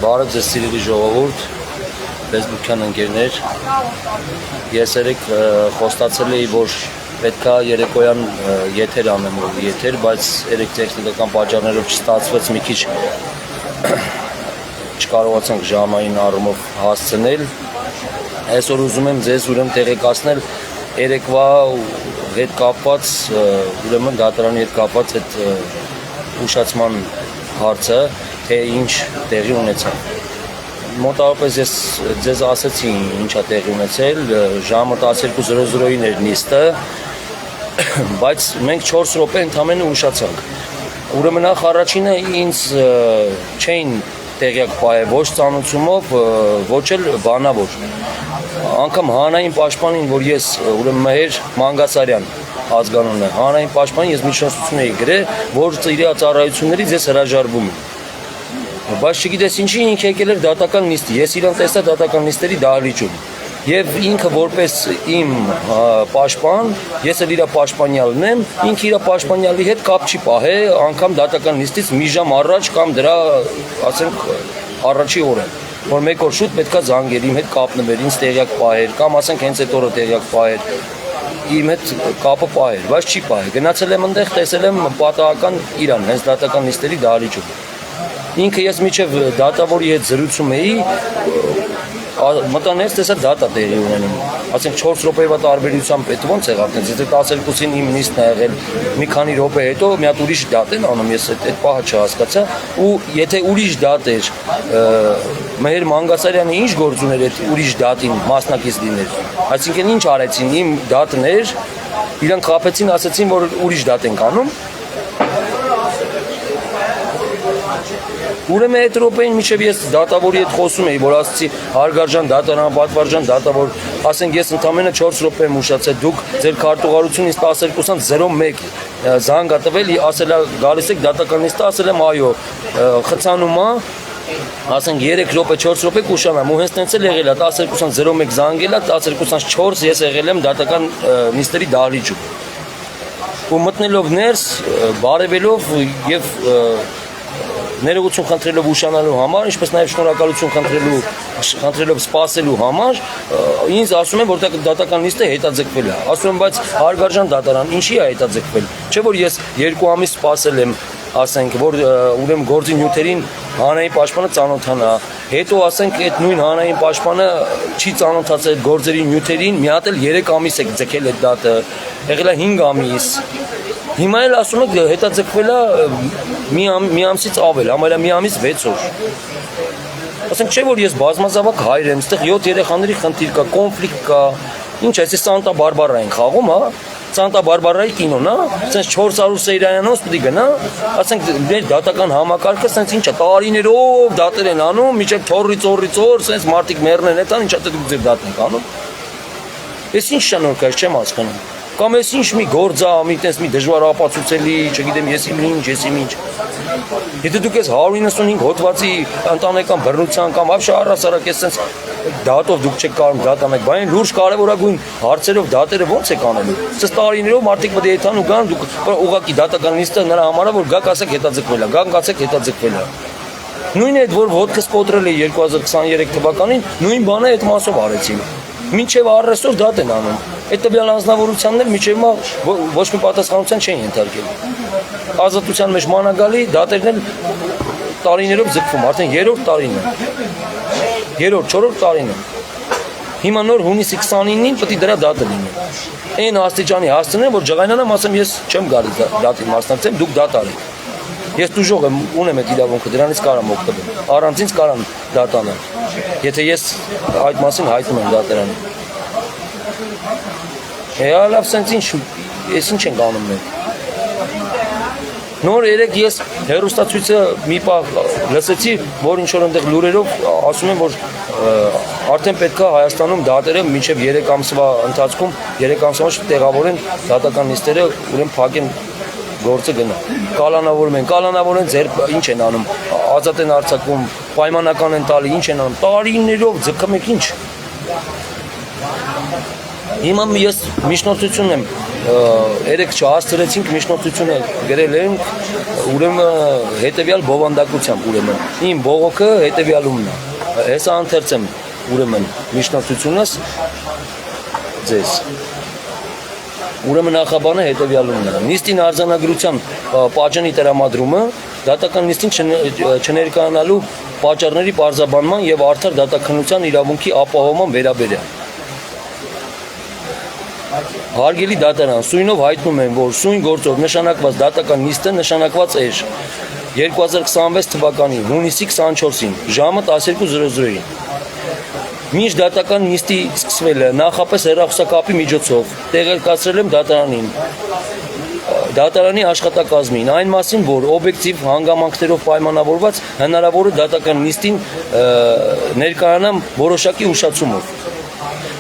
Բարև ձեզ սիրելի ժողովուրդ, Facebook-յան ընկերներ, ես երեք խոստացել էի, որ պետքա երեկոյան եթեր անեմ եթեր, բայց երեք տեխնիկական պատճառներով չստացվեց, մի քիչ չկարողացանք ժամային առումով հասցնել։ Այսօր ուզում եմ ձեզ ուրեմն տեղեկացնել երեկվա հետ կապված, ուրեմն դատարանի հետ կապված այդ ուշացման հարցը, թե ինչ տեղի ունեցավ։ Մոտավորապես ես ձեզ ասեցի ինչա տեղի ունեցել, ժամը 12:00-ին էր նիստը, բայց մենք 4 րոպե ընդամենը ուշացանք։ Ուրեմն նախ առաջինը ինձ չէին տեղյակ պահել ոչ ծանոթությունով, ոչ էլ բանավոր։ Անգամ հանրային պաշտպանին, որ ես ուրեմն Մհեր Մանգասարյան ազգանունն է, հանրային պաշտպանին ես միջնորդություն էի գրել, որ իր ծառայություններից ես հրաժարվում եմ։ Բայց չգիտես ինչի ինքը եկել էր դատական նիստի, ես իրան տեսա դատական նիստերի դահլիճում։ Եվ ինքը որպես իմ պաշտպան, ես էլ իր պաշտպանյալն եմ, ինքը իր պաշտպանյալի հետ կապ չի պահել, անգամ դատական նիստից մի ժամ առաջ կամ դրա, ասենք, առաջի օրը, որ մեկ օր շուտ պետքա զանգեր, իմ հետ կապնվեր, ինձ տեղյակ պահեր, կամ ասենք հենց այդ օրը տեղյակ պահեր, իմ հետ կապը պահեր, բայց չի պահել։ Գնացել եմ այնտեղ, տեսել եմ պատահական իրան, հենց դատական նիստերի դահլիճում։ Ինքը ես միջև դատավորի հետ զրուցում էի, մտանեց տեսա դատա տեղի ունենում, ասենք 4 րոպեվա տարբերությամբ այդ ոնց եղավ, եթե 12-ին իմ նիստն ա եղել, մի քանի րոպե հետո մի հատ ուրիշ դատ են անում, ես այդ պահը չհասկացա, ու եթե ուրիշ դատ էր, Մհեր Մանգասարյանը ինչ գործ ուներ այդ ուրիշ դատին մասնակից լիներ, այսինքն ինչ արեցին, իմ դատն էր, իրանք խաբեցին, ասեցին, որ ուրիշ դատ ենք անում, ուրեմն այդ րոպեին մինչև ես դատավորի հետ խոսում էի, որ ասացի հարգարժան դատարան, պատվարժան դատավոր, ասենք ես ընդամենը 4 րոպե եմ ուշացել, դուք ձեր քարտուղարությունից 12:01 զանգ ա տվել, ասել ա գալիս եք դատական նիստը, ասել եմ այո, խցանում ա, ասենք 3 րոպե, 4 րոպե կուշանամ, ու հենց տենց էլ եղել ա 12:01 զանգել ա, 12:04 ես եղել եմ դատական նիստերի դահլիճում։ Ու մտնելով ներս, բարևելով եւ ներողություն խնդրելով ուշանալու համար, ինչպես նաև շնորհակալություն խնդրելով սպասելու համար, ինձ ասում են, որ դատական նիստը հետաձգվել է։ Ասում եմ, բայց հարգարժան դատարան, ինչի է հետաձգվել։ Չէ՞ որ ես 2 ամիս սպասել եմ, ասենք, որ ուրեմն գործի նյութերին հանրային պաշտպանը ծանոթանա։ Հետո ասենք այդ նույն հանրային պաշտպանը չի ծանոթացել այդ գործերի նյութերին, մի հատ էլ 3 ամիս է ձգել այդ դատը, եղել է 5 ամիս։ Հիմա էլ ասում եք հետաձգվել է մի ամսից ավել, համարյա մի ամիս 6 օր։ Ասենք չէ որ ես բազմազավակ հայր եմ, այստեղ 7 երեխաների խնդիր կա, կոնֆլիկտ կա։ Ինչ է, այս Սանտա Բարբարա են խաղում, հա? Սանտա Բարբարայի կինոն, հա? Ասենք 400 սերիայանոց պետք է գնա, ասենք մեր դատական համակարգը ասենք ինչ է, տարիներով դատեր են անում, միջև թորից օրից օր, ասենք մարդիկ մեռնեն, այդան ինչ է դուք ձեր դատն եք անում։ Ես ինչ շնորհք է, չեմ հասկանում։ Կամ ես ինչ մի գործ է, մի տես մի դժվար ապացուցելի, չգիտեմ, ես իմ ինչ։ Եթե դուք ես 195 հոդվածի ընտանեկան բռնության կամ вообще առասարակ ես sense դատով դուք չեք կարող դատանեք, բայց լուրջ կարևորագույն հարցերով դատերը ոնց եք անելու։ Սա տարիներով մարդիկ պետք է եթան ու գան, դուք ուղղակի դատական նիստը նրա համար է, որ գաք ասեք հետաձգվել է, գանք ասեք հետաձգվել է։ Նույնն է, որ ոտքս կոտրել է 2023 թվականին, նույն բանը այդ մասով արեցին։ Մինչև առեսօր դատ են անում։ Այդ տվյալ անձնավորություններ մինչև հիմա ոչ մի պատասխանատվության չեն ենթարկել։ Ազատության մեջ մանագալի դատերն էլ տարիներով ձգվում, արդեն 3-րդ տարին է։ 3-րդ, 4-րդ տարին է։ Հիմա նոր հունիսի 29-ին պետք է դրա դատը լինի։ Այն աստիճանի հասցնեն, որ ջղայնանամ, ասեմ ես չեմ գալիս դատի մասնակցեմ, դուք դատ արեք։ Ես դուժող եմ, ունեմ այդ իրավունքը, դրանից կարամ օգտվել։ Առանց ինձ կարամ դատ անեմ։ Եթե ես այդ մասին հայտնում եմ դատարանին։ Լավ, սենց ինչ, ես ինչ ենք անում մենք։ Նոր երեք ես հեռուստացույցը մի պահ լսեցի, որ ինչ-որ այնտեղ լուրերով ասում են, որ արդեն պետք է Հայաստանում դատերը մինչև 3 ամսվա ընթացքում 3 ամսվա տեղավորեն դատական նիստերը, ուրեմն փակեն գործը գնա։ Կալանավորեն, ձեր ինչ են անում, ազատ են արձակում, պայմանական են տալի, ինչ են անում, տարիներով ձգում եք ինչ։ Հիմա ես միջնորդություն եմ երեք չհասցրեցինք միջնորդությունը գրել ենք ուրեմն հետեւյալ բովանդակությամբ ուրեմն իմ բողոքը հետեւյալումն է հեսա ընթերցեմ ուրեմն միջնորդությունս ձեզ ուրեմն նախաբանը հետեւյալումն է նիստին արձանագրության պատժենի տրամադրումը դատական նիստին չներկայանալու պատճառների պարզաբանման եւ արդար դատականության իրավունքի ապահովման վերաբերյալ Հարգելի դատարան, սույնով հայտնում եմ, որ սույն գործով նշանակված դատական նիստը նշանակված էր 2026 թվականի հունիսի 24-ին, ժամը 12:00-ին։ Մինչ դատական նիստի սկսվելը նախապես հեռախոսակապի միջոցով տեղեկացրել եմ դատարանին, դատարանի աշխատակազմին, այն մասին, որ օբյեկտիվ հանգամանքներով պայմանավորված հնարավոր է դատական նիստին ներկայանամ որոշակի ուշացումով։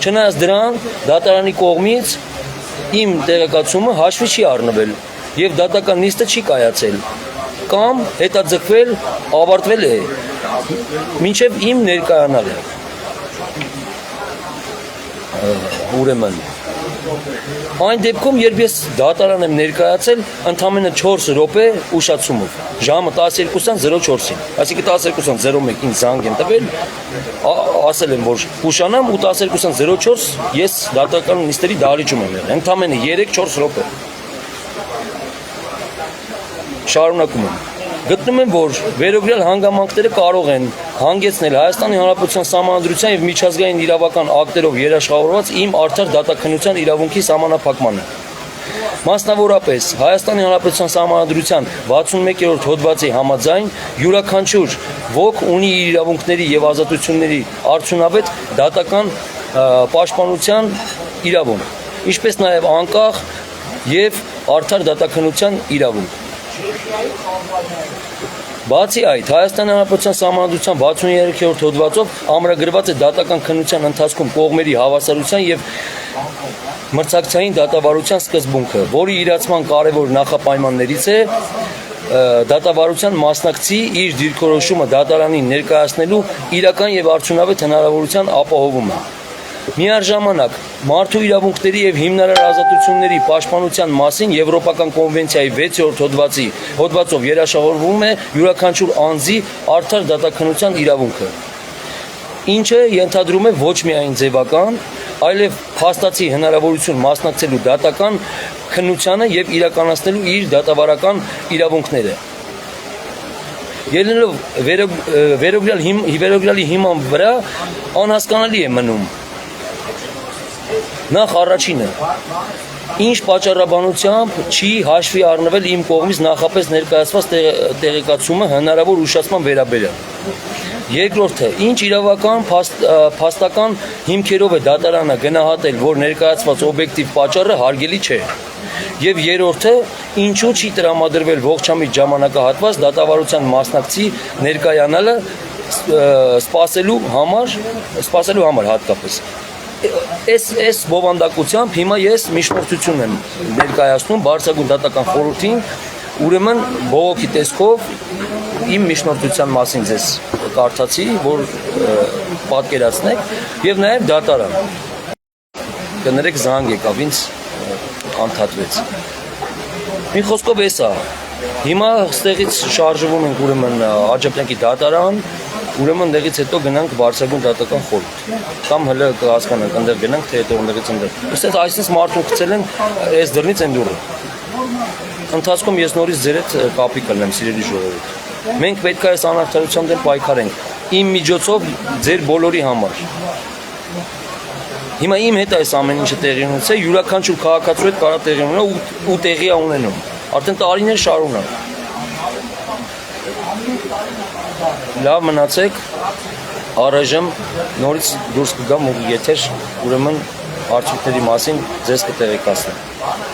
Չնայած դրան, դատարանի կողմից իմ տեղեկացումը հաշվի չի առնվել եւ դատական նիստը չի կայացել կամ հետաձգվել ավարտվել է մինչեւ իմ ներկայանալը ուրեմն այն դեպքում երբ ես դատարան եմ ներկայացել ընդամենը 4 րոպե ուշացումով ժամը 12:04-ին այսինքն 12:01-ին զանգ եմ տվել ասել եմ որ ուշանամ ու 12:04 ես դատական նիստերի դահլիճում եմ եղել ընդամենը 3-4 րոպե շարունակում եմ Գտնում եմ, որ վերօրյալ հանգամանքները կարող են հանգեցնել Հայաստանի Հանրապետության Սահմանադրության եւ միջազգային իրավական ակտերով երաշխավորված իմ արդար դատականության իրավունքի սահմանափակմանը։ Մասնավորապես Հայաստանի Հանրապետության Սահմանադրության 61-րդ հոդվածի համաձայն յուրաքանչյուր ոք ունի իր իրավունքների եւ ազատությունների արդյունավետ դատական պաշտպանության իրավունք, ինչպես նաեւ անկախ եւ արդար դատականության իրավունք։ Բացի այդ, Հայաստանի Հանրապետության Սահմանադրության 63-րդ հոդվածով ամրագրված է դատական քննության ընթացքում կողմերի հավասարության եւ մրցակցային դատավարության սկզբունքը, որի իրացման կարևոր նախապայմաններից է դատավարության մասնակցի իր դիրքորոշումը դատարանին ներկայացնելու իրական եւ արդյունավետ հնարավորության ապահովումը։ Միաժամանակ մարդու իրավունքների եւ հիմնարար ազատությունների պաշտպանության մասին Եվրոպական կոնվենցիայի 6-րդ հոդվածով երաշխավորվում է յուրաքանչյուր անձի արդար դատականության իրավունքը, ինչը ենթադրում է ոչ միայն ձևական, այլև փաստացի հնարավորություն մասնակցելու դատական քննությանը եւ իրականացնելու իր դատավարական իրավունքները։ Ելնելով վերօրյալի հիման վրա անհասկանալի է մնում Նախ առաջինը, ինչ պատճառաբանությամբ չի հաշվի առնվել իմ կողմից նախապես ներկայացված տեղեկացումը հնարավոր ուշացման վերաբերյալ։ Երկրորդը, ինչ իրավական փաստական հիմքերով է դատարանը գնահատել, որ ներկայացված օբյեկտիվ պատճառը հարգելի չէ։ Եվ երրորդը, ինչու չի տրամադրվել ողջամիտ ժամանակահատված դատավարության մասնակցի ներկայանալը սպասելու համար հատկապես։ Այս բովանդակությամբ հիմա ես միջնորդություն եմ ներկայացնում բարձրագույն դատական խորհրդին, ուրեմն բողոքի տեսքով իմ միջնորդության մասին ձեզ կարդացի, որ պատկերացնեք, եւ նաեւ դատարան։ Կներեք զանգ եկավ ինձ անդհատվեց։ Մի խոսքով էսա։ Հիմա ստեղից շարժվում ենք ուրեմն Աջափնյակի դատարան, ուրեմն դեղից հետո գնանք բարձրագույն դատական խորհուրդ։ Կամ հələ կհասկանանք, այնտեղ գնանք, թե հետո ընդեղից ընդեղ։ Ըստ այսպես մարդուն գցել են այս դռնից այն դուռը։ Ընթացքում ես նորից ձեր հետ կապի կլնեմ, սիրելի ժողովուրդ։ Մենք պետք է այս անարդարության դեմ պայքարենք։ Իմ միջոցով ձեր բոլորի համար։ Հիմա իմ հետ այս ամեն ինչը տեղի ունեցել, յուրաքանչյուր քաղաքացու հետ կարա տեղի ունենա ու տեղի է ունենում։ Արդեն տարիներ շարունակ։ Լավ մնացեք, առայժմ նորից դուրս կգամ ու եթեր ուրեմն արդյունքների մասին ձեզ կտեղեկացնեմ։